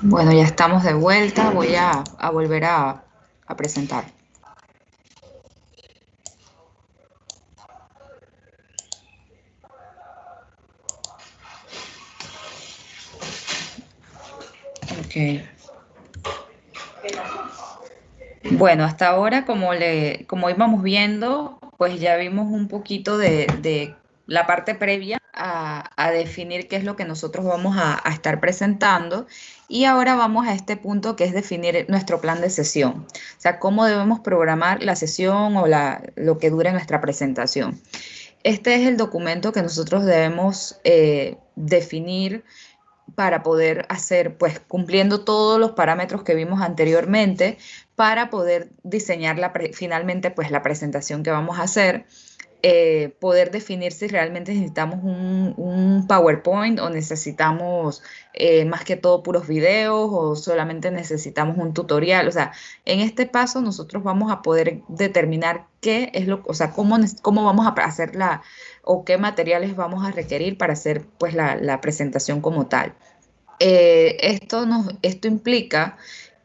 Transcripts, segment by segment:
Bueno, ya estamos de vuelta. Voy a volver a presentar. Ok. Bueno, hasta ahora, como íbamos viendo, pues ya vimos un poquito de la parte previa a definir qué es lo que nosotros vamos a estar presentando. Y ahora vamos a este punto que es definir nuestro plan de sesión. O sea, cómo debemos programar la sesión o lo que dure nuestra presentación. Este es el documento que nosotros debemos definir para poder hacer, pues cumpliendo todos los parámetros que vimos anteriormente, para poder diseñar finalmente pues la presentación que vamos a hacer, poder definir si realmente necesitamos un PowerPoint o necesitamos más que todo puros videos o solamente necesitamos un tutorial. O sea, en este paso nosotros vamos a poder determinar qué es o sea, cómo vamos a hacer o qué materiales vamos a requerir para hacer pues la presentación como tal. Esto implica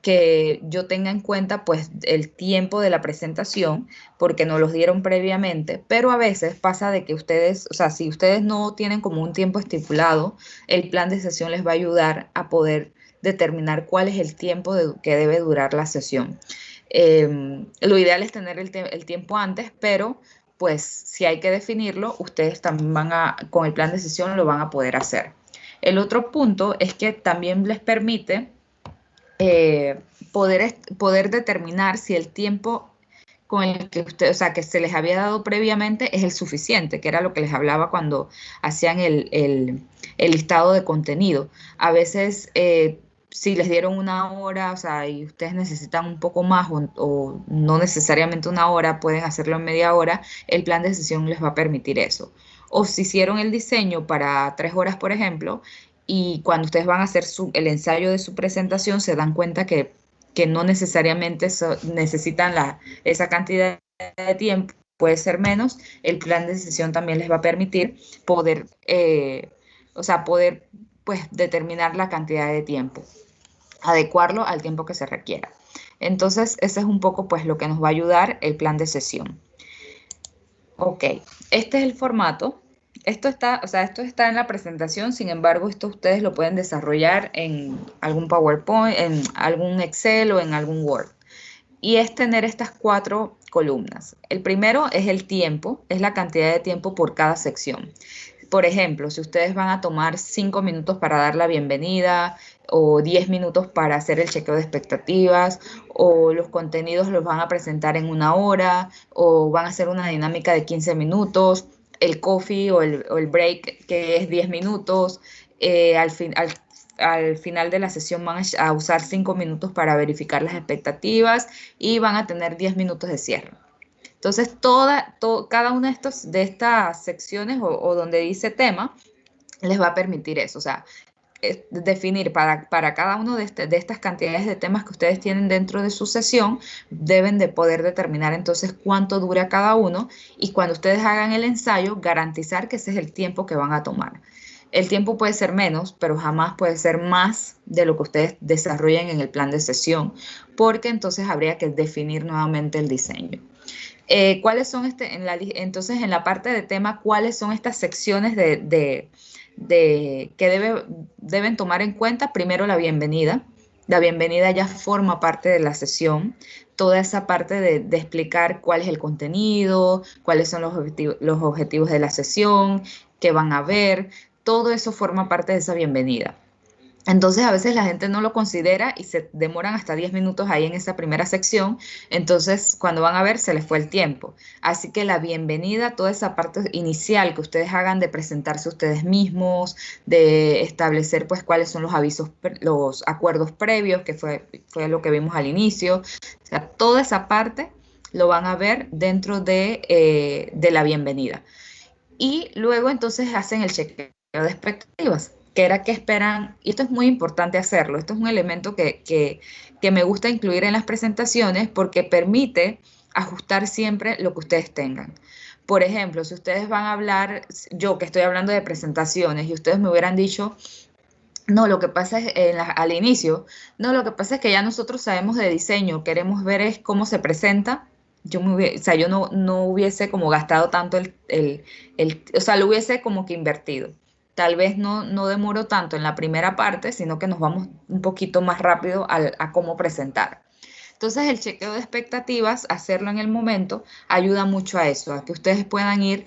que yo tenga en cuenta pues el tiempo de la presentación porque nos los dieron previamente, pero a veces pasa de que ustedes, o sea, si ustedes no tienen como un tiempo estipulado, el plan de sesión les va a ayudar a poder determinar cuál es el tiempo que debe durar la sesión. Lo ideal es tener el tiempo antes, pero pues si hay que definirlo, ustedes también con el plan de sesión lo van a poder hacer. El otro punto es que también les permite eh, poder determinar si el tiempo con el que usted, o sea, que se les había dado previamente es el suficiente, que era lo que les hablaba cuando hacían el listado de contenido. A veces, si les dieron una hora, o sea, y ustedes necesitan un poco más o no necesariamente una hora, pueden hacerlo en media hora, el plan de sesión les va a permitir eso. O si hicieron el diseño para 3 horas, por ejemplo, y cuando ustedes van a hacer el ensayo de su presentación, se dan cuenta que no necesariamente necesitan esa cantidad de tiempo, puede ser menos, el plan de sesión también les va a permitir poder, o sea, poder pues determinar la cantidad de tiempo, adecuarlo al tiempo que se requiera. Entonces, ese es un poco pues lo que nos va a ayudar el plan de sesión. Ok, este es el formato. Esto está, o sea, esto está en la presentación, sin embargo, esto ustedes lo pueden desarrollar en algún PowerPoint, en algún Excel o en algún Word. Y es tener estas 4 columnas. El primero es el tiempo, es la cantidad de tiempo por cada sección. Por ejemplo, si ustedes van a tomar 5 minutos para dar la bienvenida o 10 minutos para hacer el chequeo de expectativas o los contenidos los van a presentar en 1 hora o van a hacer una dinámica de 15 minutos, el coffee o el break que es 10 minutos, al final de la sesión van a usar 5 minutos para verificar las expectativas y van a tener 10 minutos de cierre. Entonces, cada una de estas secciones o donde dice tema, les va a permitir eso, o sea, definir para cada uno de estas cantidades de temas que ustedes tienen dentro de su sesión, deben de poder determinar entonces cuánto dura cada uno y cuando ustedes hagan el ensayo, garantizar que ese es el tiempo que van a tomar. El tiempo puede ser menos, pero jamás puede ser más de lo que ustedes desarrollen en el plan de sesión, porque entonces habría que definir nuevamente el diseño. ¿Cuáles son entonces en la parte de tema, cuáles son estas secciones que deben tomar en cuenta? Primero la bienvenida. La bienvenida ya forma parte de la sesión. Toda esa parte de explicar cuál es el contenido, cuáles son los objetivos de la sesión, qué van a ver, todo eso forma parte de esa bienvenida. Entonces a veces la gente no lo considera y se demoran hasta 10 minutos ahí en esa primera sección. Entonces cuando van a ver se les fue el tiempo. Así que la bienvenida, toda esa parte inicial que ustedes hagan de presentarse ustedes mismos, de establecer pues cuáles son los avisos, los acuerdos previos, que fue lo que vimos al inicio. O sea, toda esa parte lo van a ver dentro de la bienvenida. Y luego entonces hacen el chequeo de expectativas, que era que esperan, y esto es muy importante hacerlo, esto es un elemento que me gusta incluir en las presentaciones porque permite ajustar siempre lo que ustedes tengan. Por ejemplo, si ustedes van a hablar, yo que estoy hablando de presentaciones y ustedes me hubieran dicho, No, lo que pasa es al inicio, no, lo que pasa es que ya nosotros sabemos de diseño, queremos ver es cómo se presenta. O sea, yo no hubiese como gastado tanto o sea, lo hubiese como que invertido. Tal vez no demoro tanto en la primera parte, sino que nos vamos un poquito más rápido a cómo presentar. Entonces, el chequeo de expectativas, hacerlo en el momento, ayuda mucho a eso, a que ustedes puedan ir,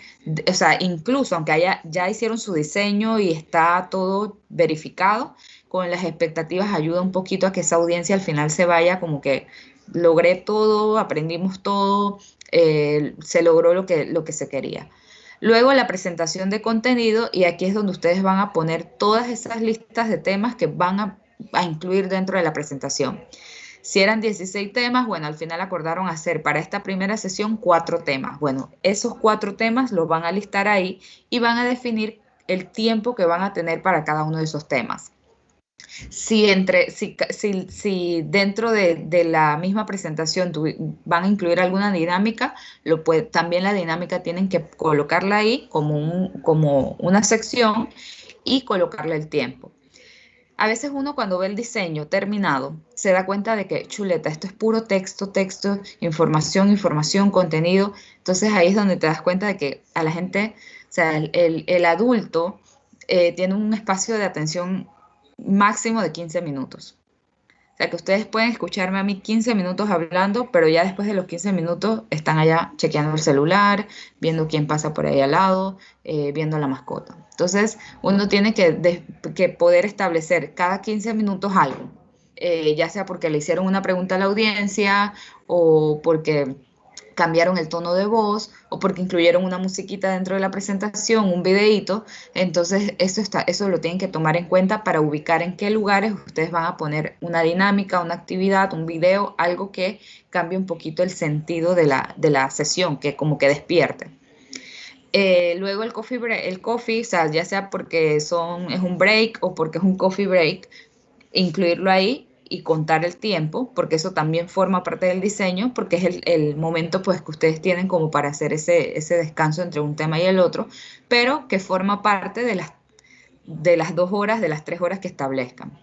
o sea, incluso aunque ya hicieron su diseño y está todo verificado, con las expectativas ayuda un poquito a que esa audiencia al final se vaya como que logré todo, aprendimos todo, se logró lo que se quería. Luego la presentación de contenido y aquí es donde ustedes van a poner todas esas listas de temas que van a incluir dentro de la presentación. Si eran 16 temas, bueno, al final acordaron hacer para esta primera sesión 4 temas. Bueno, esos 4 temas los van a listar ahí y van a definir el tiempo que van a tener para cada uno de esos temas. Si dentro de la misma presentación van a incluir alguna dinámica, también la dinámica tienen que colocarla ahí como una sección y colocarle el tiempo. A veces uno cuando ve el diseño terminado se da cuenta de que, chuleta, esto es puro texto, texto, información, información, contenido. Entonces ahí es donde te das cuenta de que a la gente, o sea, el adulto tiene un espacio de atención máximo de 15 minutos. O sea, que ustedes pueden escucharme a mí 15 minutos hablando, pero ya después de los 15 minutos están allá chequeando el celular, viendo quién pasa por ahí al lado, viendo a la mascota. Entonces, uno tiene que poder establecer cada 15 minutos algo, ya sea porque le hicieron una pregunta a la audiencia o porque cambiaron el tono de voz o porque incluyeron una musiquita dentro de la presentación, un videíto. Entonces eso lo tienen que tomar en cuenta para ubicar en qué lugares ustedes van a poner una dinámica, una actividad, un video, algo que cambie un poquito el sentido de la sesión, que como que despierte. Luego el coffee, o sea, ya sea porque es un break o porque es un coffee break, incluirlo ahí y contar el tiempo, porque eso también forma parte del diseño, porque es el momento pues que ustedes tienen como para hacer ese descanso entre un tema y el otro, pero que forma parte de las 2 horas, de las 3 horas que establezcan.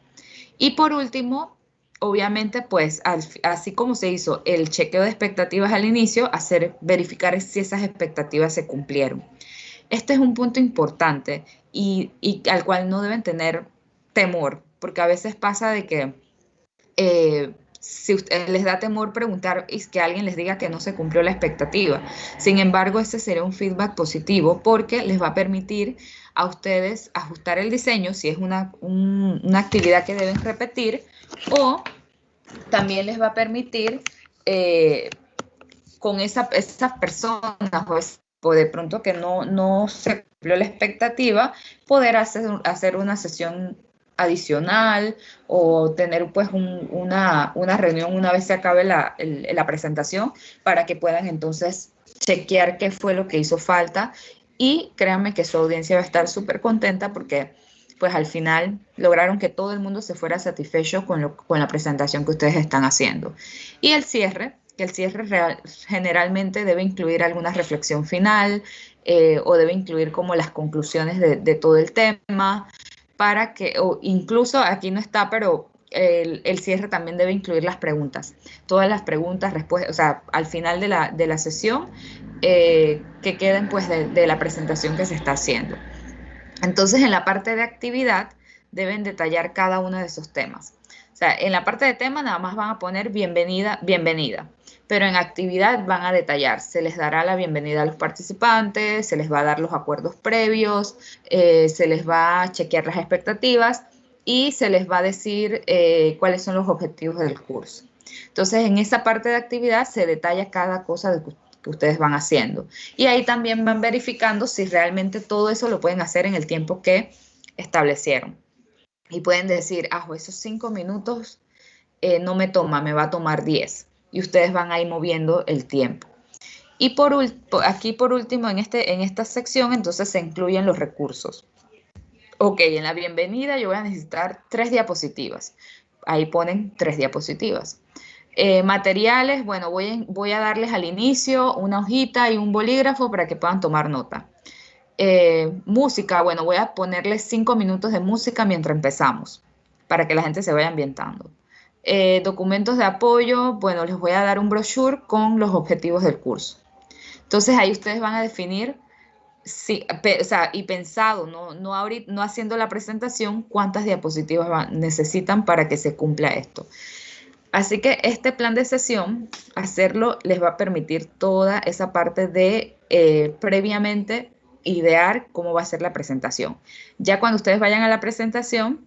Y por último, obviamente, pues así como se hizo el chequeo de expectativas al inicio, verificar si esas expectativas se cumplieron. Este es un punto importante y al cual no deben tener temor, porque a veces pasa de que si les da temor preguntar y que alguien les diga que no se cumplió la expectativa. Sin embargo, ese sería un feedback positivo porque les va a permitir a ustedes ajustar el diseño si es una actividad que deben repetir o también les va a permitir con esas personas o de pronto que no se cumplió la expectativa, poder hacer una sesión adicional o tener pues una reunión una vez se acabe la presentación para que puedan entonces chequear qué fue lo que hizo falta y créanme que su audiencia va a estar súper contenta porque pues al final lograron que todo el mundo se fuera satisfecho con la presentación que ustedes están haciendo. Y el cierre, que el cierre generalmente debe incluir alguna reflexión final o debe incluir como las conclusiones de todo el tema, para que, o incluso aquí no está, pero el cierre también debe incluir las preguntas. Todas las preguntas, respuestas, o sea, al final de la sesión, que queden pues de la presentación que se está haciendo. Entonces, en la parte de actividad deben detallar cada uno de esos temas. O sea, en la parte de tema nada más van a poner bienvenida, bienvenida, pero en actividad van a detallar. Se les dará la bienvenida a los participantes, se les va a dar los acuerdos previos, se les va a chequear las expectativas y se les va a decir cuáles son los objetivos del curso. Entonces, en esa parte de actividad se detalla cada cosa que ustedes van haciendo. Y ahí también van verificando si realmente todo eso lo pueden hacer en el tiempo que establecieron. Y pueden decir, esos 5 minutos no me toma, me va a tomar 10. Y ustedes van a ir moviendo el tiempo. Y aquí por último, en esta sección, entonces se incluyen los recursos. Ok, en la bienvenida yo voy a necesitar 3 diapositivas. Ahí ponen 3 diapositivas. Materiales, bueno, voy a darles al inicio una hojita y un bolígrafo para que puedan tomar nota. Música, bueno, voy a ponerle 5 minutos de música mientras empezamos, para que la gente se vaya ambientando. Documentos de apoyo, bueno, les voy a dar un brochure con los objetivos del curso. Entonces ahí ustedes van a definir, sí, o sea, y pensado, no haciendo la presentación, cuántas diapositivas necesitan para que se cumpla esto. Así que este plan de sesión, hacerlo les va a permitir toda esa parte de previamente idear cómo va a ser la presentación. Ya cuando ustedes vayan a la presentación,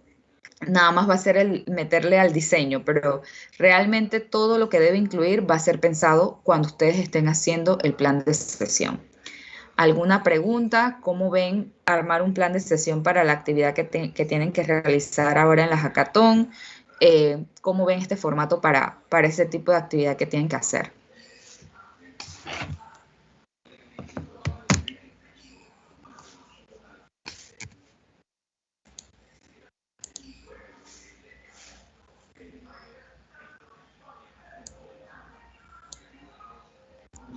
nada más va a ser el meterle al diseño, pero realmente todo lo que debe incluir va a ser pensado cuando ustedes estén haciendo el plan de sesión. ¿Alguna pregunta? ¿Cómo ven armar un plan de sesión para la actividad que tienen que realizar ahora en la hackathon? ¿Cómo ven este formato para ese tipo de actividad que tienen que hacer?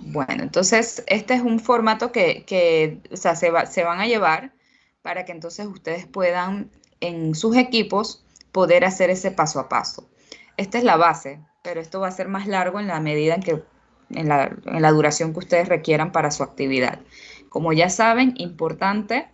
Bueno, entonces este es un formato que o sea, se van a llevar para que entonces ustedes puedan en sus equipos poder hacer ese paso a paso. Esta es la base, pero esto va a ser más largo en la medida en la duración que ustedes requieran para su actividad. Como ya saben, importante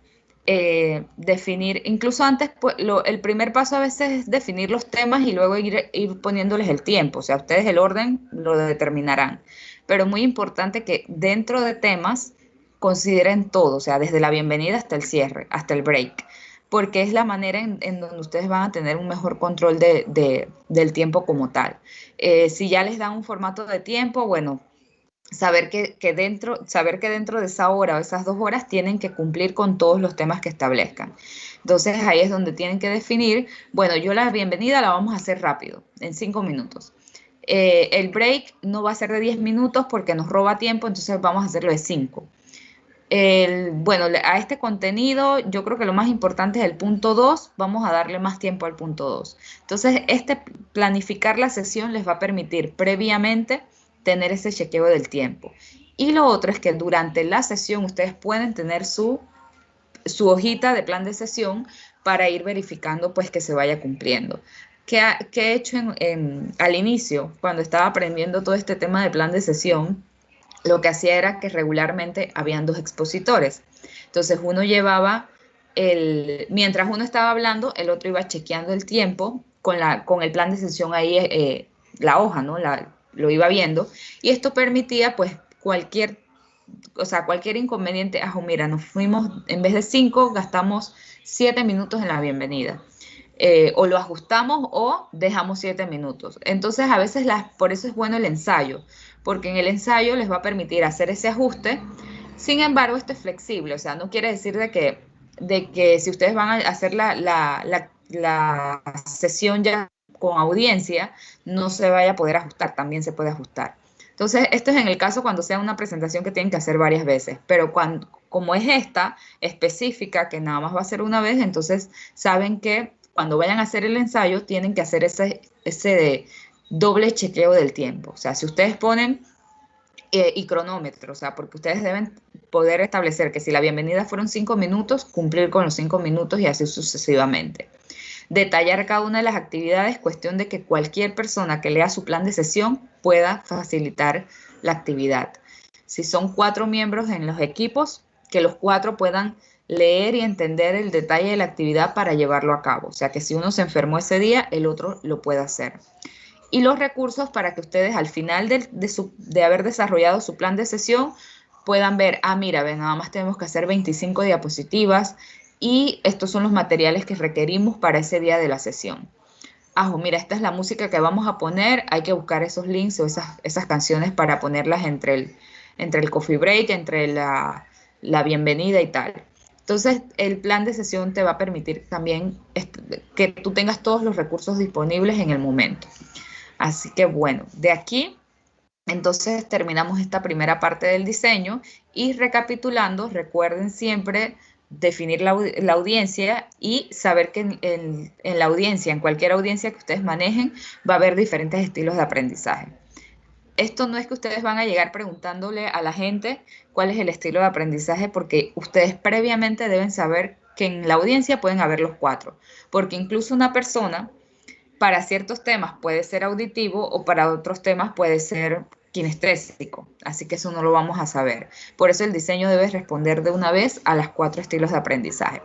definir, incluso antes, pues, el primer paso a veces es definir los temas y luego ir poniéndoles el tiempo, o sea, ustedes el orden lo determinarán, pero muy importante que dentro de temas consideren todo, o sea, desde la bienvenida hasta el cierre, hasta el break, porque es la manera en donde ustedes van a tener un mejor control del tiempo como tal. Si ya les dan un formato de tiempo, bueno, saber que dentro de esa hora o esas 2 horas tienen que cumplir con todos los temas que establezcan. Entonces ahí es donde tienen que definir, bueno, yo la bienvenida la vamos a hacer rápido, en 5 minutos. El break no va a ser de 10 minutos porque nos roba tiempo, entonces vamos a hacerlo de 5. Bueno, a este contenido yo creo que lo más importante es el punto 2, vamos a darle más tiempo al punto 2. Entonces, planificar la sesión les va a permitir previamente tener ese chequeo del tiempo. Y lo otro es que durante la sesión ustedes pueden tener su hojita de plan de sesión para ir verificando pues que se vaya cumpliendo. ¿Qué he hecho al inicio, cuando estaba aprendiendo todo este tema de plan de sesión? Lo que hacía era que regularmente habían 2 expositores. Entonces uno llevaba mientras uno estaba hablando, el otro iba chequeando el tiempo con el plan de sesión ahí, la hoja, ¿no? Lo iba viendo. Y esto permitía, pues, cualquier inconveniente. Mira, nos fuimos, en vez de 5, gastamos 7 minutos en la bienvenida. O lo ajustamos o dejamos 7 minutos. Entonces, a veces por eso es bueno el ensayo, porque en el ensayo les va a permitir hacer ese ajuste. Sin embargo, esto es flexible, o sea, no quiere decir de que si ustedes van a hacer la sesión ya con audiencia, no se vaya a poder ajustar, también se puede ajustar. Entonces, esto es en el caso cuando sea una presentación que tienen que hacer varias veces, pero como es esta específica, que nada más va a ser una vez, entonces saben que cuando vayan a hacer el ensayo tienen que hacer ese doble chequeo del tiempo. O sea, si ustedes ponen y cronómetro, o sea, porque ustedes deben poder establecer que si la bienvenida fueron 5 minutos, cumplir con los 5 minutos y así sucesivamente. Detallar cada una de las actividades, cuestión de que cualquier persona que lea su plan de sesión pueda facilitar la actividad. Si son 4 miembros en los equipos, que los 4 puedan leer y entender el detalle de la actividad para llevarlo a cabo. O sea, que si uno se enfermó ese día, el otro lo puede hacer. Y los recursos para que ustedes al final de haber desarrollado su plan de sesión puedan ver, mira, nada más tenemos que hacer 25 diapositivas y estos son los materiales que requerimos para ese día de la sesión. Mira, esta es la música que vamos a poner, hay que buscar esos links o esas canciones para ponerlas entre el coffee break, entre la bienvenida y tal. Entonces, el plan de sesión te va a permitir también que tú tengas todos los recursos disponibles en el momento. Así que bueno, de aquí entonces terminamos esta primera parte del diseño y recapitulando, recuerden siempre definir la audiencia y saber que en la audiencia, en cualquier audiencia que ustedes manejen, va a haber diferentes estilos de aprendizaje. esto no es que ustedes van a llegar preguntándole a la gente cuál es el estilo de aprendizaje, porque ustedes previamente deben saber que en la audiencia pueden haber los cuatro, porque incluso una persona para ciertos temas puede ser auditivo o para otros temas puede ser kinestésico, así que eso no lo vamos a saber. Por eso el diseño debe responder de una vez a las cuatro estilos de aprendizaje.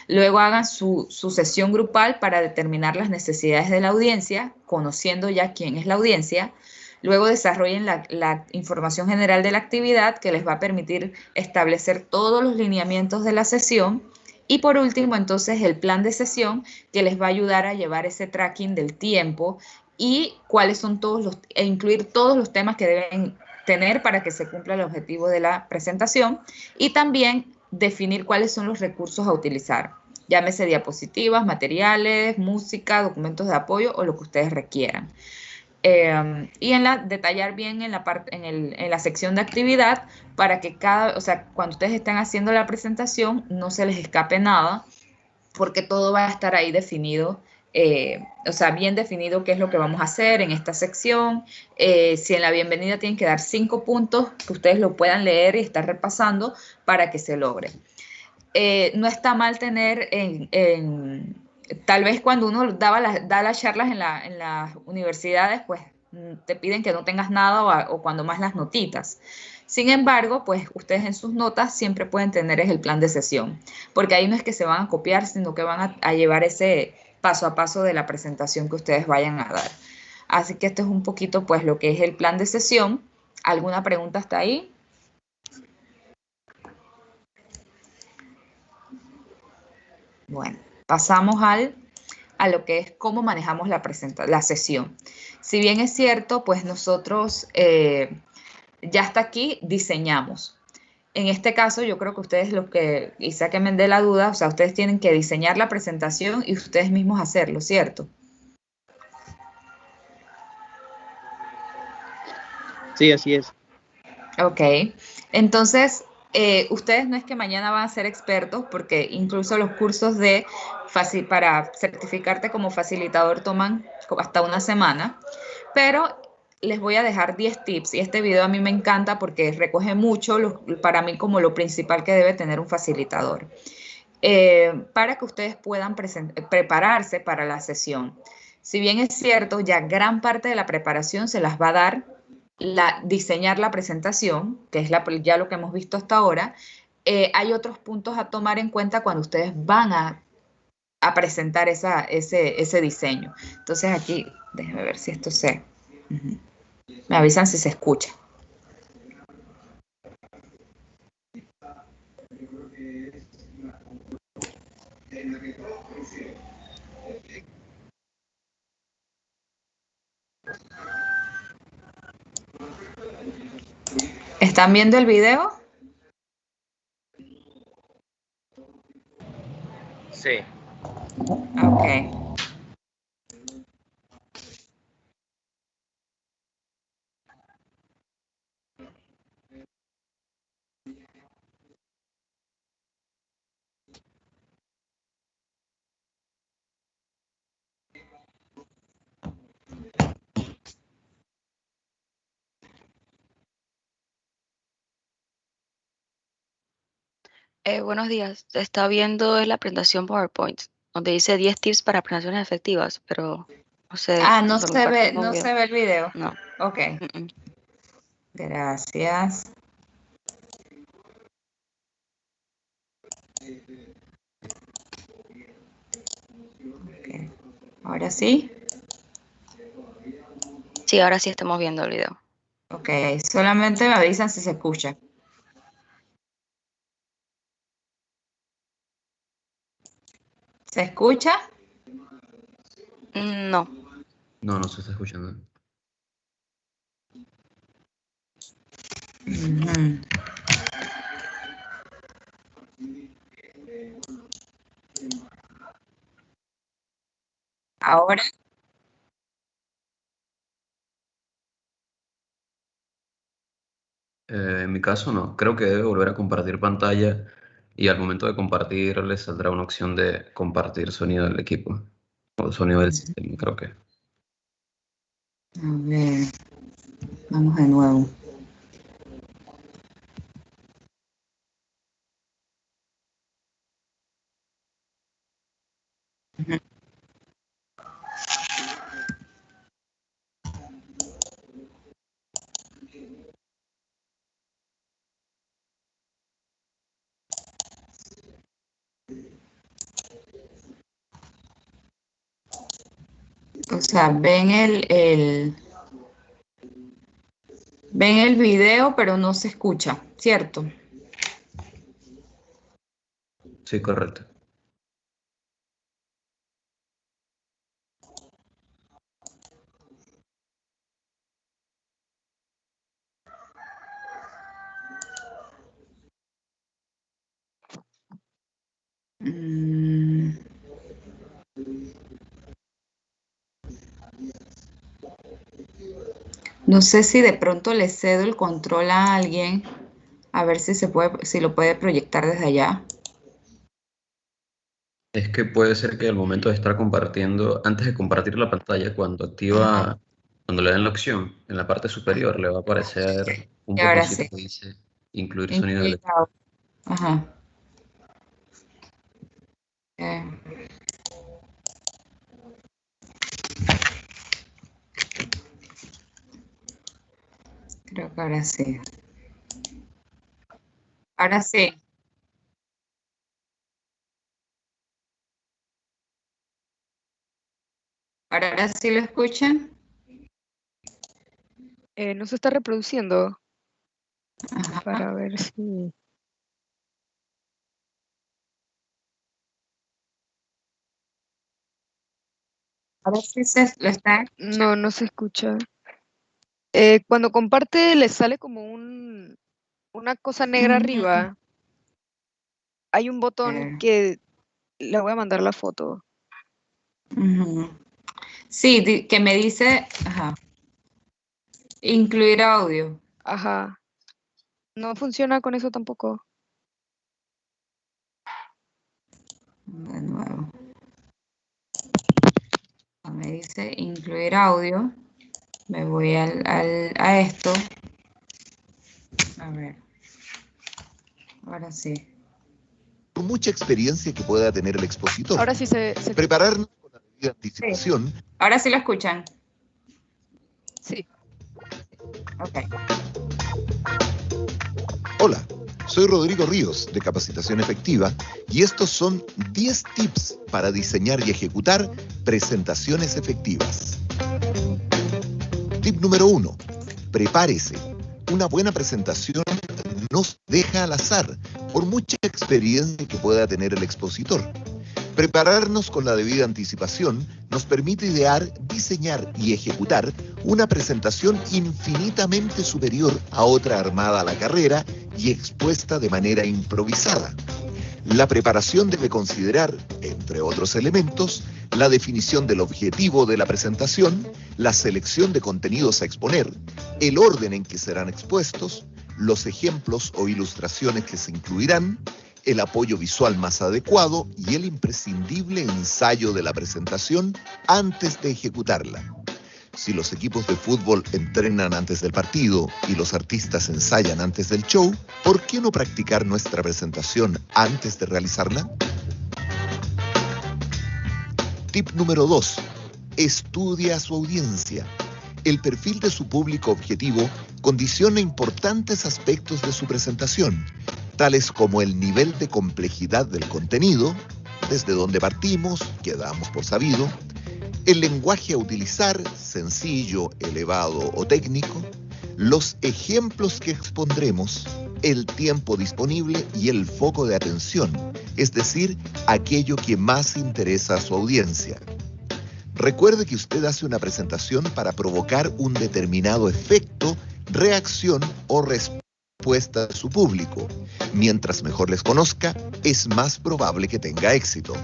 Luego hagan su sesión grupal para determinar las necesidades de la audiencia, conociendo ya quién es la audiencia. Luego desarrollen la información general de la actividad que les va a permitir establecer todos los lineamientos de la sesión. Y por último, entonces, el plan de sesión que les va a ayudar a llevar ese tracking del tiempo y cuáles son todos los, e incluir todos los temas que deben tener para que se cumpla el objetivo de la presentación y también definir cuáles son los recursos a utilizar, llámese diapositivas, materiales, música, documentos de apoyo o lo que ustedes requieran. Y detallar bien en la sección de actividad para que o sea, cuando ustedes estén haciendo la presentación no se les escape nada, porque todo va a estar ahí definido, o sea, bien definido qué es lo que vamos a hacer en esta sección. Si en la bienvenida tienen que dar 5 puntos, que ustedes lo puedan leer y estar repasando para que se logre. No está mal tener tal vez cuando uno da las charlas en las universidades, pues te piden que no tengas nada o cuando más las notitas. Sin embargo, pues ustedes en sus notas siempre pueden tener el plan de sesión, porque ahí no es que se van a copiar, sino que van a llevar ese paso a paso de la presentación que ustedes vayan a dar. Así que esto es un poquito pues lo que es el plan de sesión. ¿Alguna pregunta hasta ahí? Bueno, pasamos a lo que es cómo manejamos la sesión. Si bien es cierto, pues nosotros ya hasta aquí diseñamos. En este caso, yo creo que ustedes y sáquenme de la duda, o sea, ustedes tienen que diseñar la presentación y ustedes mismos hacerlo, ¿cierto? Sí, así es. Ok, entonces, ustedes no es que mañana van a ser expertos, porque incluso los cursos para certificarte como facilitador toman hasta una semana, pero les voy a dejar 10 tips y este video a mí me encanta porque recoge mucho para mí como lo principal que debe tener un facilitador, para que ustedes puedan prepararse para la sesión. Si bien es cierto, ya gran parte de la preparación se las va a dar diseñar la presentación, que es ya lo que hemos visto hasta ahora. Hay otros puntos a tomar en cuenta cuando ustedes van a presentar ese diseño. Entonces aquí, déjenme ver si esto se... Me avisan si se escucha. ¿Están viendo el video? Sí. Ok. Buenos días. Está viendo la presentación PowerPoint, donde dice 10 tips para presentaciones efectivas, pero no sé, Ah, no por mi se parte ve, no no veo. se ve el video. No. Ok. Gracias. Okay. Ahora sí. Sí, ahora sí estamos viendo el video. Ok, solamente me avisan si se escucha. ¿Se escucha? No. No, no se está escuchando. Ujú. Ahora, En mi caso no, creo que debe volver a compartir pantalla y al momento de compartir le saldrá una opción de compartir sonido del equipo o sonido del sistema, creo que. a ver. Vamos de nuevo. Ujú. O sea, ven el video, pero no se escucha, ¿cierto? Sí, correcto. Mm. No sé si de pronto le cedo el control a alguien, a ver si si lo puede proyectar desde allá. Es que puede ser que al momento de estar compartiendo, antes de compartir la pantalla, Ajá. cuando le den la opción, en la parte superior le va a aparecer un Y ahora botoncito sí. que dice incluir sonido de Incluido. Ajá. Eh, creo que ahora sí. Ahora sí. Ahora sí lo escuchan. No se está reproduciendo Ajá. para ver si... Ahora sí lo está. No, no se escucha. Cuando comparte le sale como una cosa negra arriba. Hay un botón que le voy a mandar la foto. Ujú. Sí, que me dice, ajá, incluir audio. Ajá. No funciona con eso tampoco. De nuevo. Me dice incluir audio. Me voy a esto. A ver. Ahora sí. Por mucha experiencia que pueda tener el expositor. Ahora sí se Prepararnos con la debida anticipación. Sí. Ahora sí lo escuchan. Sí. Ok. Hola, soy Rodrigo Ríos de Capacitación Efectiva y estos son 10 tips para diseñar y ejecutar presentaciones efectivas. Tip número 1. Prepárese. Una buena presentación no se deja al azar, por mucha experiencia que pueda tener el expositor. Prepararnos con la debida anticipación nos permite idear, diseñar y ejecutar una presentación infinitamente superior a otra armada a la carrera y expuesta de manera improvisada. La preparación debe considerar, entre otros elementos, la definición del objetivo de la presentación, la selección de contenidos a exponer, el orden en que serán expuestos, los ejemplos o ilustraciones que se incluirán, el apoyo visual más adecuado y el imprescindible ensayo de la presentación antes de ejecutarla. Si los equipos de fútbol entrenan antes del partido y los artistas ensayan antes del show, ¿por qué no practicar nuestra presentación antes de realizarla? Tip número 2. Estudia a su audiencia. El perfil de su público objetivo condiciona importantes aspectos de su presentación, tales como el nivel de complejidad del contenido, desde donde partimos, que damos por sabido, el lenguaje a utilizar, sencillo, elevado o técnico, los ejemplos que expondremos, el tiempo disponible y el foco de atención, es decir, aquello que más interesa a su audiencia. Recuerde que usted hace una presentación para provocar un determinado efecto, reacción o respuesta de su público. Mientras mejor les conozca, es más probable que tenga éxito.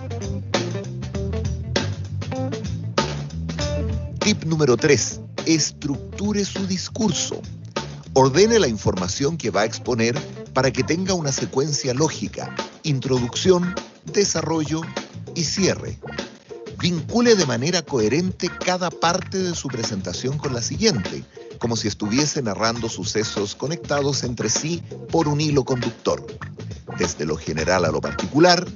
Tip número 3. Estructure su discurso. Ordene la información que va a exponer para que tenga una secuencia lógica, introducción, desarrollo y cierre. Vincule de manera coherente cada parte de su presentación con la siguiente, como si estuviese narrando sucesos conectados entre sí por un hilo conductor, desde lo general a lo particular,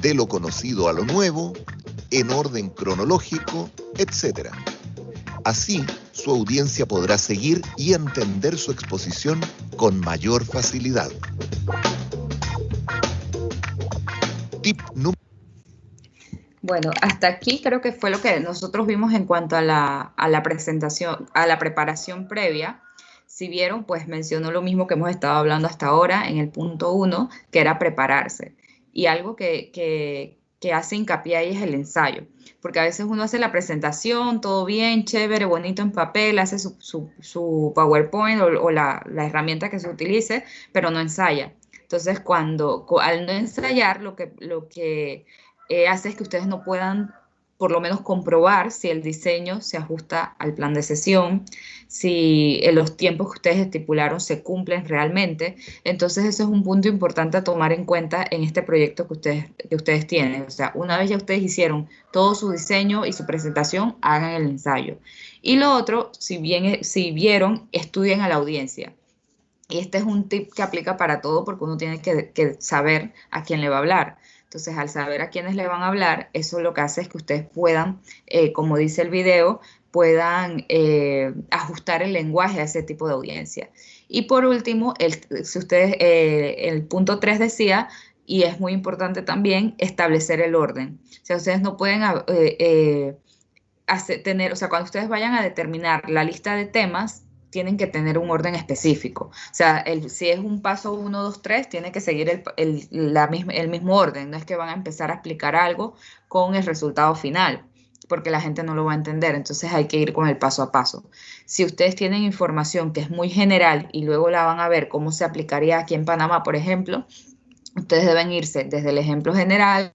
de lo conocido a lo nuevo, en orden cronológico, etc. Así, su audiencia podrá seguir y entender su exposición con mayor facilidad. Tip número... Bueno, hasta aquí creo que fue lo que nosotros vimos en cuanto a la presentación, a la preparación previa. Si vieron, pues mencionó lo mismo que hemos estado hablando hasta ahora en el punto 1, que era prepararse. Y algo que hace hincapié ahí es el ensayo, porque a veces uno hace la presentación, todo bien, chévere, bonito en papel, hace su PowerPoint o la herramienta que se utilice, pero no ensaya. Entonces, al no ensayar, lo que hace es que ustedes no puedan por lo menos comprobar si el diseño se ajusta al plan de sesión, si los tiempos que ustedes estipularon se cumplen realmente. Entonces, eso es un punto importante a tomar en cuenta en este proyecto que ustedes tienen. O sea, una vez ya ustedes hicieron todo su diseño y su presentación, hagan el ensayo. Y lo otro, si vieron, estudien a la audiencia. Y este es un tip que aplica para todo porque uno tiene que saber a quién le va a hablar. Entonces, al saber a quiénes le van a hablar, eso lo que hace es que ustedes puedan, como dice el video, puedan ajustar el lenguaje a ese tipo de audiencia. Y por último, el punto 3 decía, y es muy importante también, establecer el orden. O sea, ustedes no pueden cuando ustedes vayan a determinar la lista de temas, tienen que tener un orden específico. O sea, si es un paso 1, 2, 3, tiene que seguir el mismo orden. No es que van a empezar a explicar algo con el resultado final, porque la gente no lo va a entender. Entonces hay que ir con el paso a paso. Si ustedes tienen información que es muy general y luego la van a ver cómo se aplicaría aquí en Panamá, por ejemplo, ustedes deben irse desde el ejemplo general,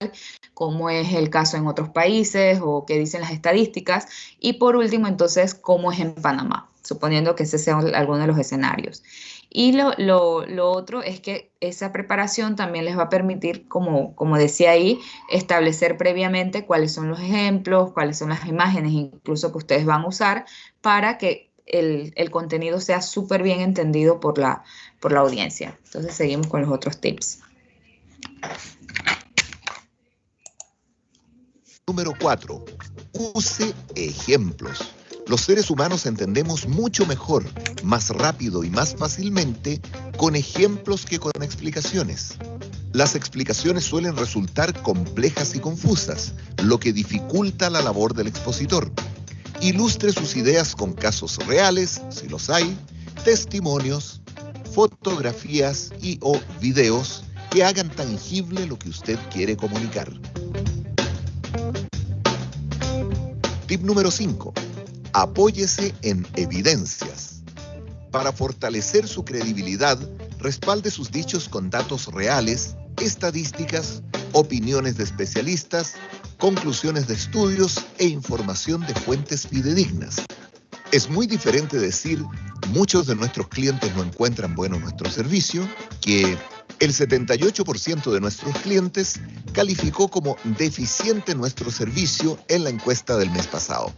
cómo es el caso en otros países o qué dicen las estadísticas, y por último, entonces, cómo es en Panamá, suponiendo que ese sea alguno de los escenarios. Y lo otro es que esa preparación también les va a permitir, como decía ahí, establecer previamente cuáles son los ejemplos, cuáles son las imágenes incluso que ustedes van a usar para que el contenido sea súper bien entendido por la audiencia. Entonces seguimos con los otros tips. Número 4. Use ejemplos. Los seres humanos entendemos mucho mejor, más rápido y más fácilmente con ejemplos que con explicaciones. Las explicaciones suelen resultar complejas y confusas, lo que dificulta la labor del expositor. Ilustre sus ideas con casos reales, si los hay, testimonios, fotografías o videos que hagan tangible lo que usted quiere comunicar. Tip número 5. Apóyese en evidencias. Para fortalecer su credibilidad, respalde sus dichos con datos reales, estadísticas, opiniones de especialistas, conclusiones de estudios e información de fuentes fidedignas. Es muy diferente decir, muchos de nuestros clientes no encuentran bueno nuestro servicio, que el 78% de nuestros clientes calificó como deficiente nuestro servicio en la encuesta del mes pasado.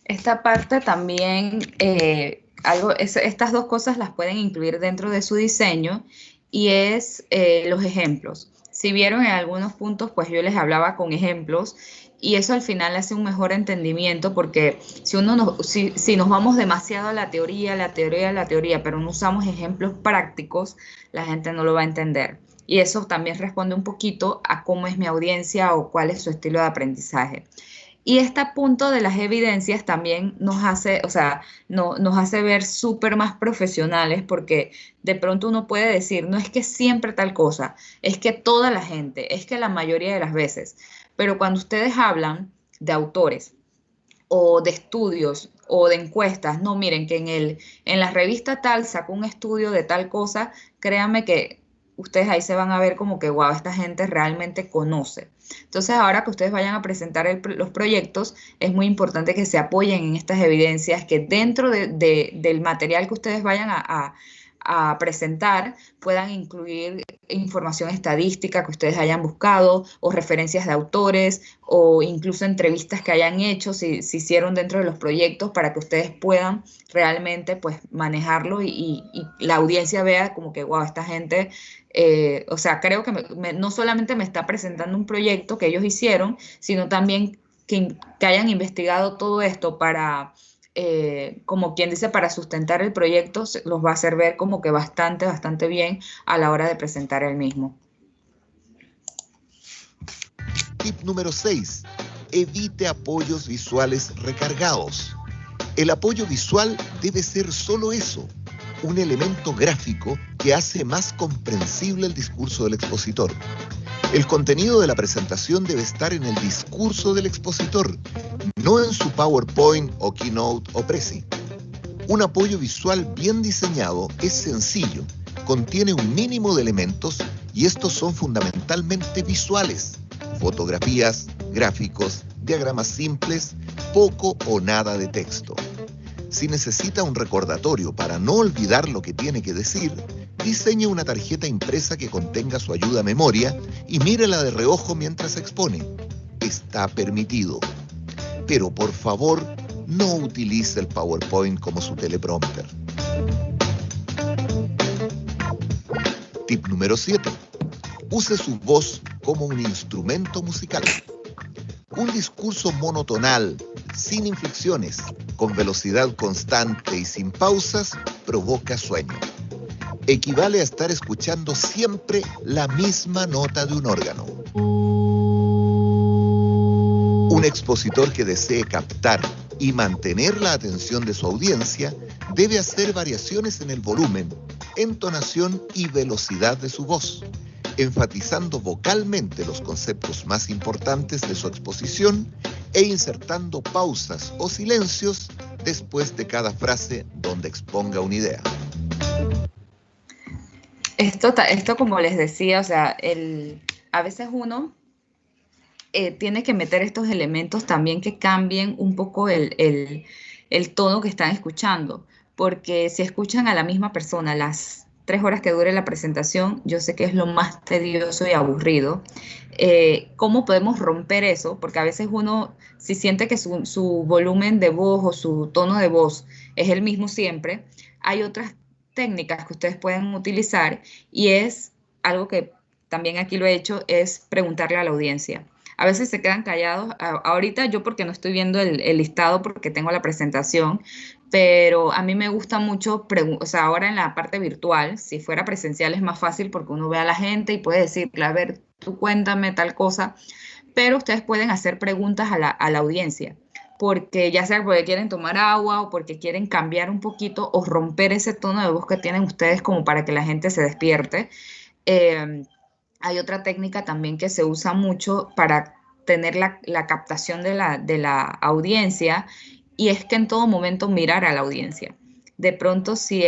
Esta parte también, estas dos cosas las pueden incluir dentro de su diseño y es los ejemplos. Si vieron en algunos puntos, pues yo les hablaba con ejemplos y eso al final hace un mejor entendimiento porque si nos vamos demasiado a la teoría, pero no usamos ejemplos prácticos, la gente no lo va a entender. Y eso también responde un poquito a cómo es mi audiencia o cuál es su estilo de aprendizaje. Y este punto de las evidencias también nos hace ver súper más profesionales porque de pronto uno puede decir, no es que siempre tal cosa, es que toda la gente, es que la mayoría de las veces. Pero cuando ustedes hablan de autores o de estudios o de encuestas, no, miren que en la revista tal sacó un estudio de tal cosa, créanme que ustedes ahí se van a ver como que, wow, esta gente realmente conoce. Entonces, ahora que ustedes vayan a presentar los proyectos, es muy importante que se apoyen en estas evidencias, que dentro del material que ustedes vayan a a presentar puedan incluir información estadística que ustedes hayan buscado o referencias de autores o incluso entrevistas que hayan hecho, si hicieron dentro de los proyectos, para que ustedes puedan realmente pues manejarlo y la audiencia vea como que, wow, esta gente, o sea, creo que no solamente me está presentando un proyecto que ellos hicieron, sino también que hayan investigado todo esto para... como quien dice, para sustentar el proyecto, los va a hacer ver como que bastante bien a la hora de presentar el mismo. Tip número 6. Evite apoyos visuales recargados. El apoyo visual debe ser solo eso, un elemento gráfico que hace más comprensible el discurso del expositor. El contenido de la presentación debe estar en el discurso del expositor, no en su PowerPoint o Keynote o Prezi. Un apoyo visual bien diseñado es sencillo, contiene un mínimo de elementos y estos son fundamentalmente visuales: fotografías, gráficos, diagramas simples, poco o nada de texto. Si necesita un recordatorio para no olvidar lo que tiene que decir, diseñe una tarjeta impresa que contenga su ayuda a memoria y mírela de reojo mientras expone. Está permitido. Pero por favor, no utilice el PowerPoint como su teleprompter. Tip número 7. Use su voz como un instrumento musical. Un discurso monotonal, sin inflexiones, con velocidad constante y sin pausas, provoca sueño. Equivale a estar escuchando siempre la misma nota de un órgano. Un expositor que desee captar y mantener la atención de su audiencia debe hacer variaciones en el volumen, entonación y velocidad de su voz, enfatizando vocalmente los conceptos más importantes de su exposición e insertando pausas o silencios después de cada frase donde exponga una idea. Esto como les decía, o sea, a veces uno tiene que meter estos elementos también que cambien un poco el tono que están escuchando, porque si escuchan a la misma persona las 3 horas que dure la presentación, yo sé que es lo más tedioso y aburrido. ¿Cómo podemos romper eso? Porque a veces uno, si siente que su volumen de voz o su tono de voz es el mismo siempre, hay otras técnicas que ustedes pueden utilizar y es algo que también aquí lo he hecho, es preguntarle a la audiencia. A veces se quedan callados. Ahorita yo porque no estoy viendo el listado porque tengo la presentación, pero a mí me gusta mucho, o sea, ahora en la parte virtual, si fuera presencial es más fácil porque uno ve a la gente y puede decirle, a ver, tú cuéntame tal cosa, pero ustedes pueden hacer preguntas a la audiencia, porque ya sea porque quieren tomar agua o porque quieren cambiar un poquito o romper ese tono de voz que tienen ustedes como para que la gente se despierte. Hay otra técnica también que se usa mucho para tener la captación de la audiencia, y es que en todo momento mirar a la audiencia. De pronto, si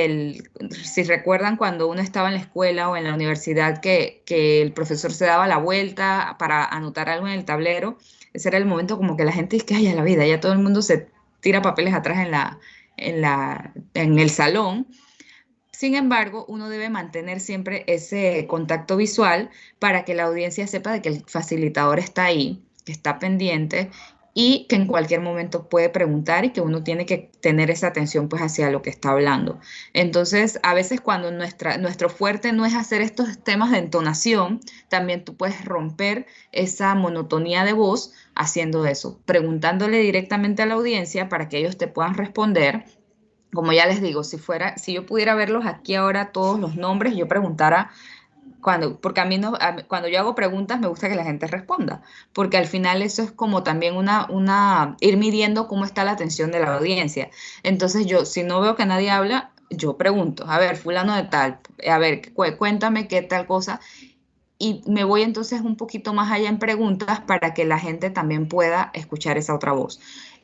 recuerdan cuando uno estaba en la escuela o en la universidad que el profesor se daba la vuelta para anotar algo en el tablero, ese era el momento como que la gente dice que ay, a la vida, ya todo el mundo se tira papeles atrás en el salón. Sin embargo, uno debe mantener siempre ese contacto visual para que la audiencia sepa de que el facilitador está ahí, que está pendiente y que en cualquier momento puede preguntar y que uno tiene que tener esa atención pues hacia lo que está hablando. Entonces, a veces cuando nuestro fuerte no es hacer estos temas de entonación, también tú puedes romper esa monotonía de voz haciendo eso, preguntándole directamente a la audiencia para que ellos te puedan responder. Como ya les digo, si yo pudiera verlos aquí ahora todos los nombres, yo preguntara, porque cuando yo hago preguntas me gusta que la gente responda, porque al final eso es como también ir midiendo cómo está la atención de la audiencia. Entonces yo, si no veo que nadie habla, yo pregunto, a ver, fulano de tal, a ver, cuéntame qué tal cosa, y me voy entonces un poquito más allá en preguntas para que la gente también pueda escuchar esa otra voz.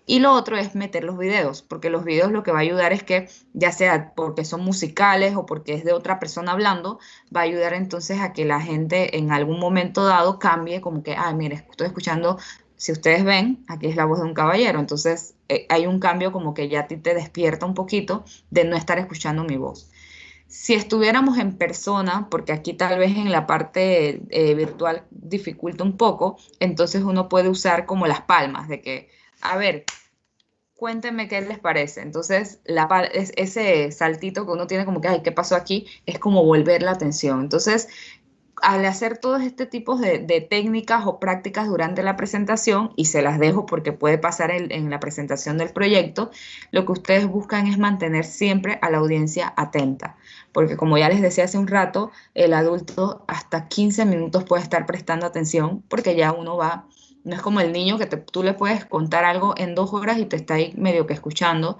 Y lo otro es meter los videos, porque los videos lo que va a ayudar es que, ya sea porque son musicales o porque es de otra persona hablando, va a ayudar entonces a que la gente en algún momento dado cambie como que, mire, estoy escuchando, si ustedes ven, aquí es la voz de un caballero. Entonces hay un cambio como que ya a ti te despierta un poquito de no estar escuchando mi voz. Si estuviéramos en persona, porque aquí tal vez en la parte virtual dificulta un poco, entonces uno puede usar como las palmas de que, a ver, cuéntenme qué les parece. Entonces, ese saltito que uno tiene como que, ay, ¿qué pasó aquí? Es como volver la atención. Entonces, al hacer todos este tipo de técnicas o prácticas durante la presentación, y se las dejo porque puede pasar en la presentación del proyecto, lo que ustedes buscan es mantener siempre a la audiencia atenta, porque como ya les decía hace un rato, el adulto hasta 15 minutos puede estar prestando atención porque ya uno va, no es como el niño que tú le puedes contar algo en 2 horas y te está ahí medio que escuchando,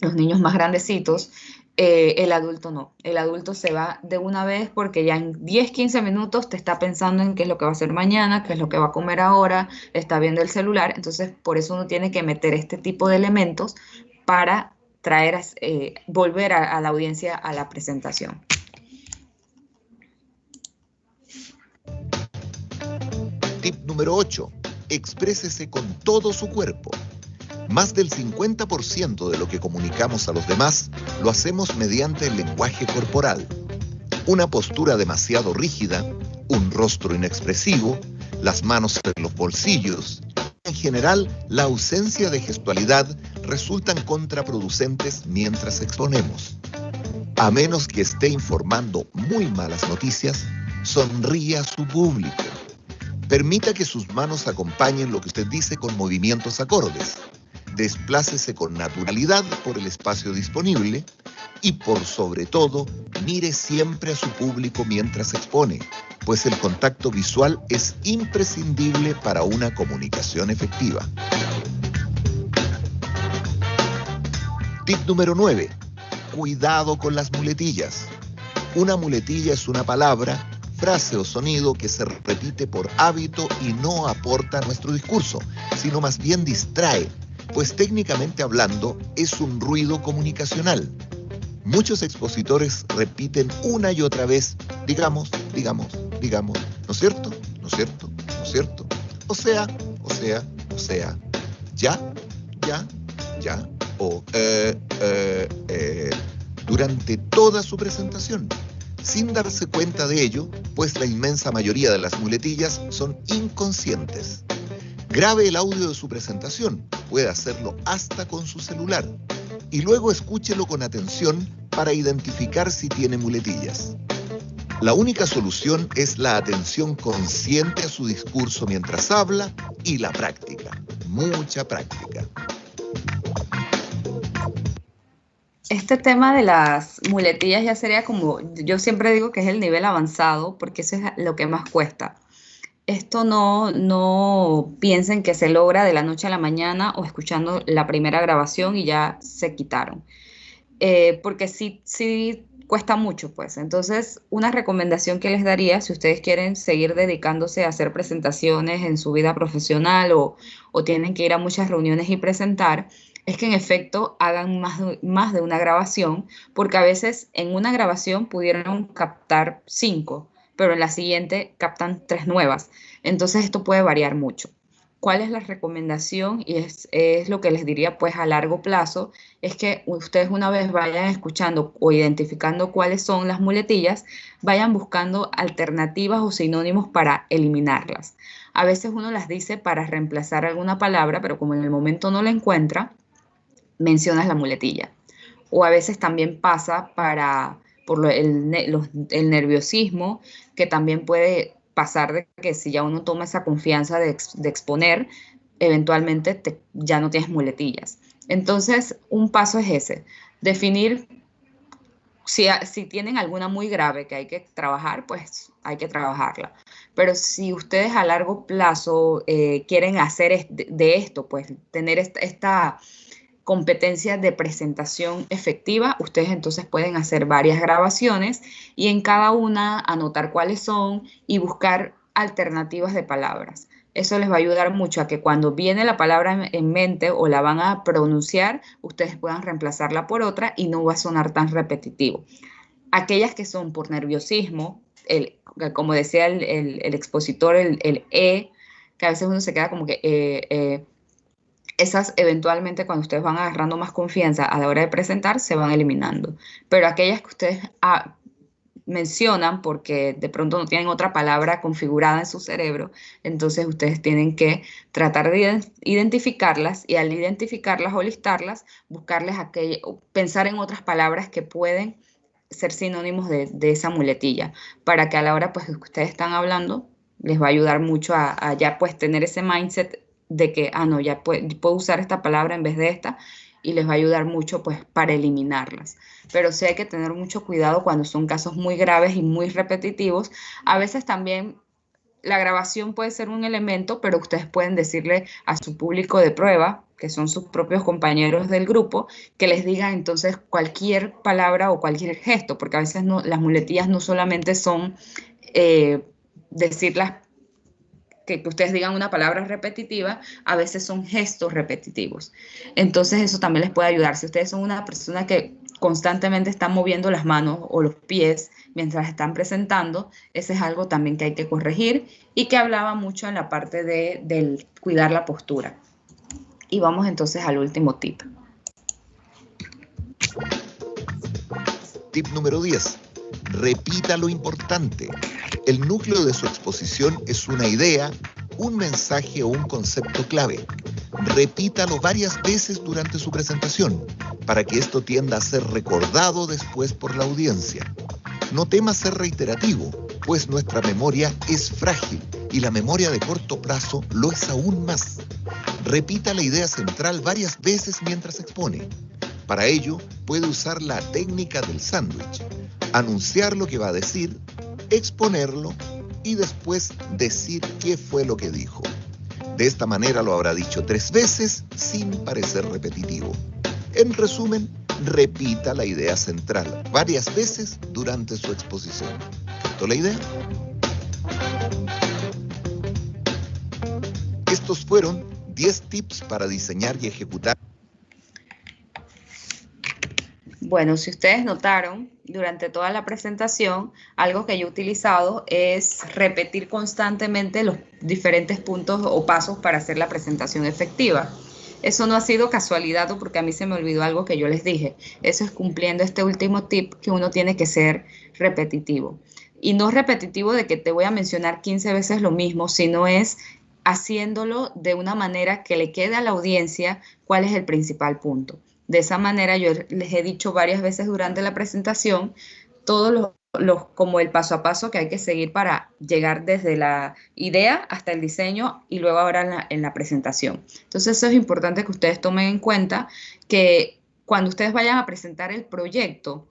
los niños más grandecitos. El adulto no, el adulto se va de una vez porque ya en 10, 15 minutos te está pensando en qué es lo que va a hacer mañana, qué es lo que va a comer ahora, está viendo el celular, entonces por eso uno tiene que meter este tipo de elementos para traer, volver a la audiencia a la presentación. Tip número 8. Exprésese con todo su cuerpo. Más del 50% de lo que comunicamos a los demás lo hacemos mediante el lenguaje corporal. Una postura demasiado rígida, un rostro inexpresivo, las manos en los bolsillos. En general, la ausencia de gestualidad resultan contraproducentes mientras exponemos. A menos que esté informando muy malas noticias, sonríe a su público. Permita que sus manos acompañen lo que usted dice con movimientos acordes. Desplácese con naturalidad por el espacio disponible y, por sobre todo, mire siempre a su público mientras expone, pues el contacto visual es imprescindible para una comunicación efectiva. Tip número 9. Cuidado con las muletillas. Una muletilla es una palabra, frase o sonido que se repite por hábito y no aporta a nuestro discurso, sino más bien distrae, pues técnicamente hablando es un ruido comunicacional. Muchos expositores repiten una y otra vez, digamos, digamos, digamos, ¿no es cierto? ¿No es cierto? ¿No es cierto? O sea, ya, o durante toda su presentación, sin darse cuenta de ello, pues la inmensa mayoría de las muletillas son inconscientes. Grabe el audio de su presentación, puede hacerlo hasta con su celular, y luego escúchelo con atención para identificar si tiene muletillas. La única solución es la atención consciente a su discurso mientras habla y la práctica, mucha práctica. Este tema de las muletillas ya sería como, yo siempre digo que es el nivel avanzado, porque eso es lo que más cuesta. Esto no piensen que se logra de la noche a la mañana o escuchando la primera grabación y ya se quitaron. Porque sí cuesta mucho, pues. Entonces, una recomendación que les daría, si ustedes quieren seguir dedicándose a hacer presentaciones en su vida profesional o tienen que ir a muchas reuniones y presentar, es que en efecto hagan más de una grabación, porque a veces en una grabación pudieron captar 5, pero en la siguiente captan 3 nuevas. Entonces esto puede variar mucho. ¿Cuál es la recomendación? Y es lo que les diría pues a largo plazo, es que ustedes una vez vayan escuchando o identificando cuáles son las muletillas, vayan buscando alternativas o sinónimos para eliminarlas. A veces uno las dice para reemplazar alguna palabra, pero como en el momento no la encuentra, mencionas la muletilla. O a veces también pasa por el nerviosismo, que también puede pasar de que si ya uno toma esa confianza de exponer, eventualmente ya no tienes muletillas. Entonces, un paso es ese, definir si tienen alguna muy grave que hay que trabajar, pues hay que trabajarla. Pero si ustedes a largo plazo quieren hacer de esto, pues tener esta competencia de presentación efectiva, ustedes entonces pueden hacer varias grabaciones y en cada una anotar cuáles son y buscar alternativas de palabras. Eso les va a ayudar mucho a que cuando viene la palabra en mente o la van a pronunciar, ustedes puedan reemplazarla por otra y no va a sonar tan repetitivo. Aquellas que son por nerviosismo, como decía el expositor, el que a veces uno se queda como que esas eventualmente cuando ustedes van agarrando más confianza a la hora de presentar, se van eliminando. Pero aquellas que ustedes mencionan porque de pronto no tienen otra palabra configurada en su cerebro, entonces ustedes tienen que tratar de identificarlas y al identificarlas o listarlas, buscarles pensar en otras palabras que pueden ser sinónimos de esa muletilla, para que a la hora pues que ustedes están hablando les va a ayudar mucho a ya pues tener ese mindset de que, no, ya puedo usar esta palabra en vez de esta, y les va a ayudar mucho pues para eliminarlas. Pero sí hay que tener mucho cuidado cuando son casos muy graves y muy repetitivos. A veces también la grabación puede ser un elemento, pero ustedes pueden decirle a su público de prueba, que son sus propios compañeros del grupo, que les digan entonces cualquier palabra o cualquier gesto, porque a veces las muletillas no solamente son decirlas, que ustedes digan una palabra repetitiva, a veces son gestos repetitivos. Entonces eso también les puede ayudar. Si ustedes son una persona que constantemente están moviendo las manos o los pies mientras están presentando, ese es algo también que hay que corregir y que hablaba mucho en la parte del cuidar la postura. Y vamos entonces al último tip. Tip número 10. Repita lo importante. El núcleo de su exposición es una idea, un mensaje o un concepto clave. Repítalo varias veces durante su presentación para que esto tienda a ser recordado después por la audiencia. No tema ser reiterativo, pues nuestra memoria es frágil y la memoria de corto plazo lo es aún más. Repita la idea central varias veces mientras expone. Para ello, puede usar la técnica del sándwich. Anunciar lo que va a decir, exponerlo y después decir qué fue lo que dijo. De esta manera lo habrá dicho 3 veces sin parecer repetitivo. En resumen, repita la idea central varias veces durante su exposición. ¿Captó la idea? Estos fueron 10 tips para diseñar y ejecutar. Bueno, si ustedes notaron, durante toda la presentación, algo que yo he utilizado es repetir constantemente los diferentes puntos o pasos para hacer la presentación efectiva. Eso no ha sido casualidad o porque a mí se me olvidó algo que yo les dije. Eso es cumpliendo este último tip que uno tiene que ser repetitivo. Y no repetitivo de que te voy a mencionar 15 veces lo mismo, sino es haciéndolo de una manera que le quede a la audiencia cuál es el principal punto. De esa manera yo les he dicho varias veces durante la presentación todos como el paso a paso que hay que seguir para llegar desde la idea hasta el diseño y luego ahora en la presentación. Entonces eso es importante que ustedes tomen en cuenta que cuando ustedes vayan a presentar el proyecto,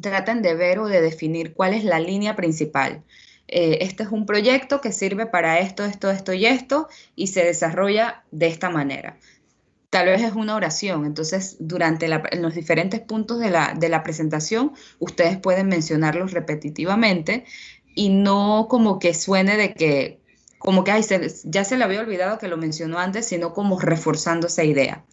traten de ver o de definir cuál es la línea principal. Este es un proyecto que sirve para esto, esto y esto y se desarrolla de esta manera. Tal vez es una oración, entonces en los diferentes puntos de la presentación ustedes pueden mencionarlos repetitivamente y no como que suene de que, como que ya se le había olvidado que lo mencionó antes, sino como reforzando esa idea.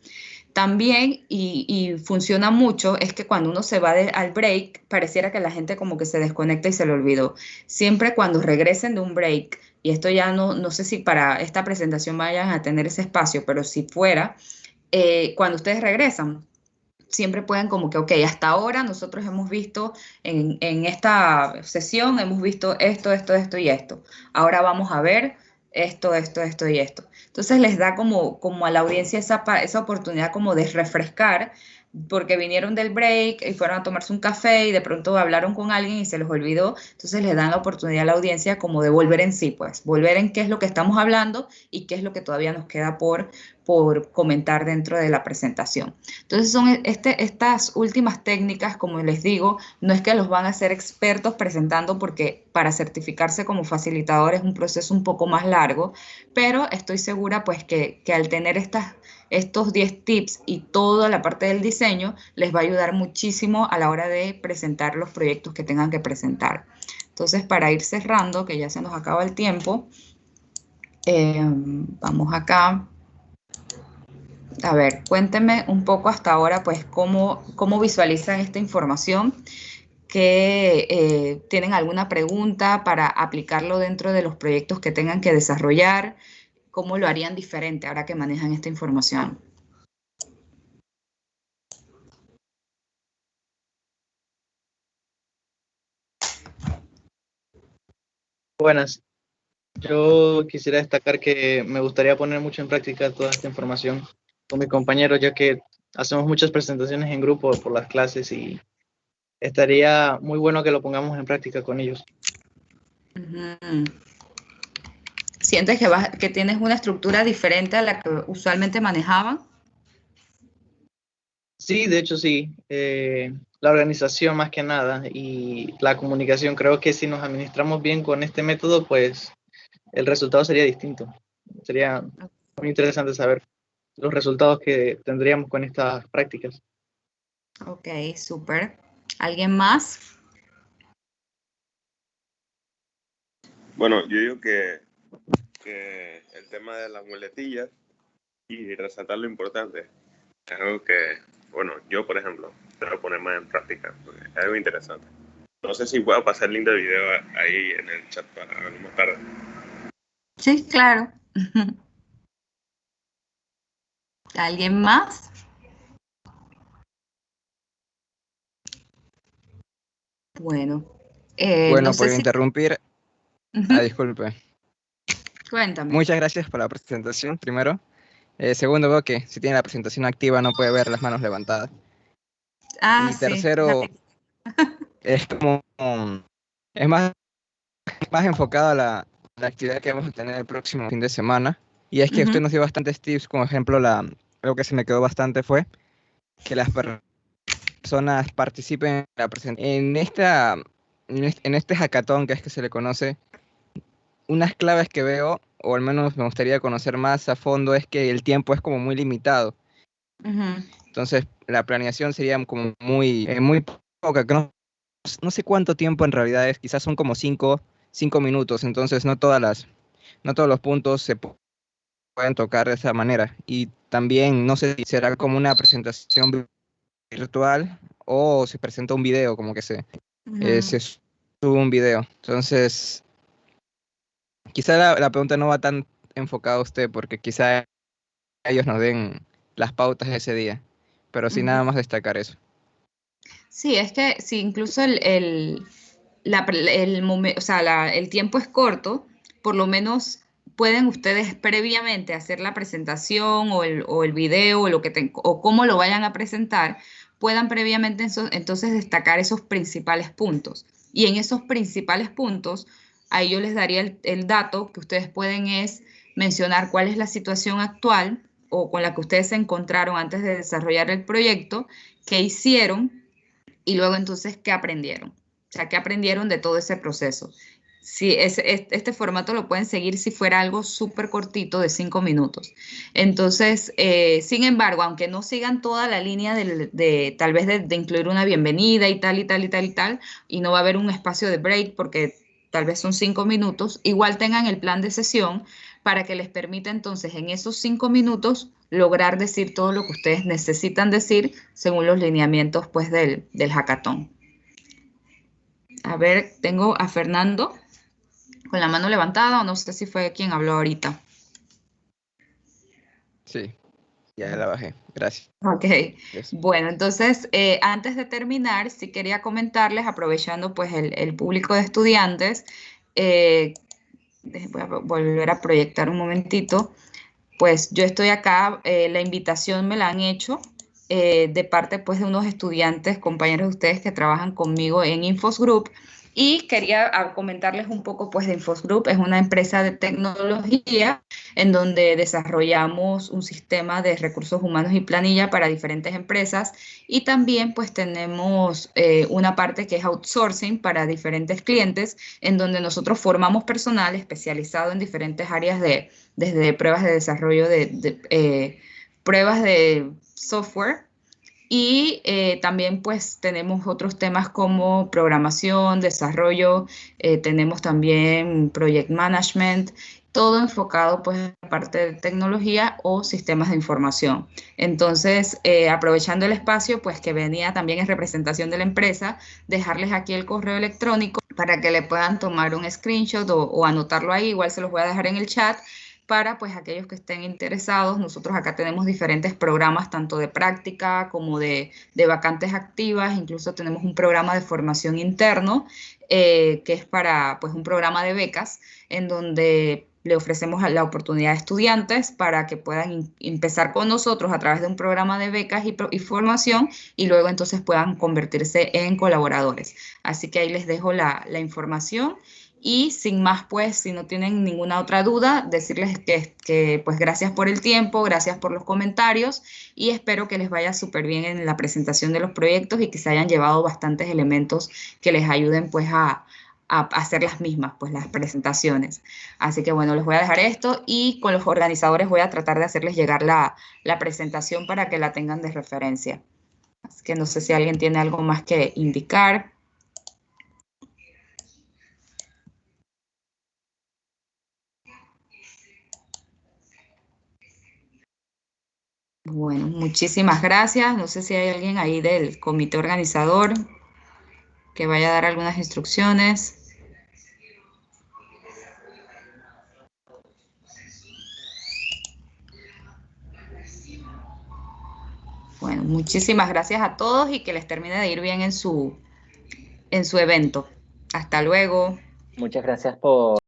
También, y funciona mucho, es que cuando uno se va al break, pareciera que la gente como que se desconecta y se le olvidó. Siempre cuando regresen de un break, y esto ya no sé si para esta presentación vayan a tener ese espacio, pero si fuera, cuando ustedes regresan, siempre pueden como que, ok, hasta ahora nosotros hemos visto en esta sesión, hemos visto esto y esto. Ahora vamos a ver esto y esto. Entonces les da como a la audiencia esa oportunidad como de refrescar, porque vinieron del break y fueron a tomarse un café y de pronto hablaron con alguien y se les olvidó. Entonces les dan la oportunidad a la audiencia como de volver en sí, pues, volver en qué es lo que estamos hablando y qué es lo que todavía nos queda por comentar dentro de la presentación. Entonces son estas últimas técnicas, como les digo, no es que los van a ser expertos presentando porque para certificarse como facilitador es un proceso un poco más largo, pero estoy segura pues que al tener estos 10 tips y toda la parte del diseño les va a ayudar muchísimo a la hora de presentar los proyectos que tengan que presentar. Entonces, para ir cerrando, que ya se nos acaba el tiempo, vamos acá. A ver, cuéntenme un poco hasta ahora, pues, cómo visualizan esta información, que tienen alguna pregunta para aplicarlo dentro de los proyectos que tengan que desarrollar, cómo lo harían diferente ahora que manejan esta información. Buenas. Yo quisiera destacar que me gustaría poner mucho en práctica toda esta información con mis compañeros, ya que hacemos muchas presentaciones en grupo por las clases y estaría muy bueno que lo pongamos en práctica con ellos. ¿Sientes que tienes una estructura diferente a la que usualmente manejaban? Sí, de hecho sí. La organización más que nada y la comunicación. Creo que si nos administramos bien con este método, pues el resultado sería distinto. Sería muy interesante saber los resultados que tendríamos con estas prácticas. Ok, súper. ¿Alguien más? Bueno, yo digo que el tema de las muletillas y resaltar lo importante es algo que, bueno, yo por ejemplo, quiero poner más en práctica, porque es algo interesante. No sé si puedo pasar el link de video ahí en el chat para verlo más tarde. Sí, claro. ¿Alguien más? Bueno. Bueno, no sé por si... interrumpir. Disculpe. Cuéntame. Muchas gracias por la presentación, primero. Segundo, veo que si tiene la presentación activa no puede ver las manos levantadas. Ah, Y sí. tercero, es como... es más enfocado a la actividad que vamos a tener el próximo fin de semana. Y es que usted nos dio bastantes tips, como ejemplo, algo que se me quedó bastante fue que las personas participen en la presentación. En este hackathon, que es que se le conoce, unas claves que veo, o al menos me gustaría conocer más a fondo, es que el tiempo es como muy limitado. Entonces, la planeación sería como muy poca, que no sé cuánto tiempo en realidad es, quizás son como 5 minutos, entonces no todos los puntos se pueden tocar de esa manera. Y también no sé si será como una presentación virtual o se presenta un video, como que se sube un video. Entonces, quizá la pregunta no va tan enfocada a usted, porque quizá ellos nos den las pautas de ese día, pero sí nada más destacar eso. Sí, es que si incluso el tiempo es corto, por lo menos pueden ustedes previamente hacer la presentación o el video o cómo lo vayan a presentar, puedan previamente entonces destacar esos principales puntos. Y en esos principales puntos, ahí yo les daría el dato que ustedes pueden es mencionar cuál es la situación actual o con la que ustedes se encontraron antes de desarrollar el proyecto, qué hicieron y luego entonces qué aprendieron. O sea, qué aprendieron de todo ese proceso. Si este formato lo pueden seguir si fuera algo súper cortito de 5 minutos. Entonces, sin embargo, aunque no sigan toda la línea tal vez de incluir una bienvenida y tal, y tal, y tal, y tal, y no va a haber un espacio de break porque tal vez son 5 minutos, igual tengan el plan de sesión para que les permita entonces en esos 5 minutos lograr decir todo lo que ustedes necesitan decir según los lineamientos pues del hackathon. A ver, tengo a Fernando con la mano levantada, o no sé si fue quien habló ahorita. Sí, ya la bajé, gracias. Ok, bueno, entonces antes de terminar, sí quería comentarles, aprovechando pues el público de estudiantes, voy a volver a proyectar un momentito, pues yo estoy acá, la invitación me la han hecho de parte pues de unos estudiantes, compañeros de ustedes que trabajan conmigo en Infos Group, y quería comentarles un poco pues de Infos Group. Es una empresa de tecnología en donde desarrollamos un sistema de recursos humanos y planilla para diferentes empresas, y también pues tenemos una parte que es outsourcing para diferentes clientes, en donde nosotros formamos personal especializado en diferentes áreas desde pruebas de desarrollo pruebas de software, y también pues tenemos otros temas como programación, desarrollo, tenemos también project management, todo enfocado pues en la parte de tecnología o sistemas de información. Entonces, aprovechando el espacio pues que venía también en representación de la empresa, dejarles aquí el correo electrónico para que le puedan tomar un screenshot o anotarlo ahí, igual se los voy a dejar en el chat, para pues aquellos que estén interesados. Nosotros acá tenemos diferentes programas, tanto de práctica como de vacantes activas, incluso tenemos un programa de formación interno, que es para pues un programa de becas, en donde le ofrecemos la oportunidad a estudiantes para que puedan empezar con nosotros a través de un programa de becas y formación, y luego entonces puedan convertirse en colaboradores. Así que ahí les dejo la información. Y sin más, pues, si no tienen ninguna otra duda, decirles que pues gracias por el tiempo, gracias por los comentarios, y espero que les vaya súper bien en la presentación de los proyectos y que se hayan llevado bastantes elementos que les ayuden pues a hacer las mismas, pues las presentaciones. Así que bueno, les voy a dejar esto, y con los organizadores voy a tratar de hacerles llegar la presentación para que la tengan de referencia. Así que no sé si alguien tiene algo más que indicar. Bueno, muchísimas gracias. No sé si hay alguien ahí del comité organizador que vaya a dar algunas instrucciones. Bueno, muchísimas gracias a todos y que les termine de ir bien en su evento. Hasta luego. Muchas gracias por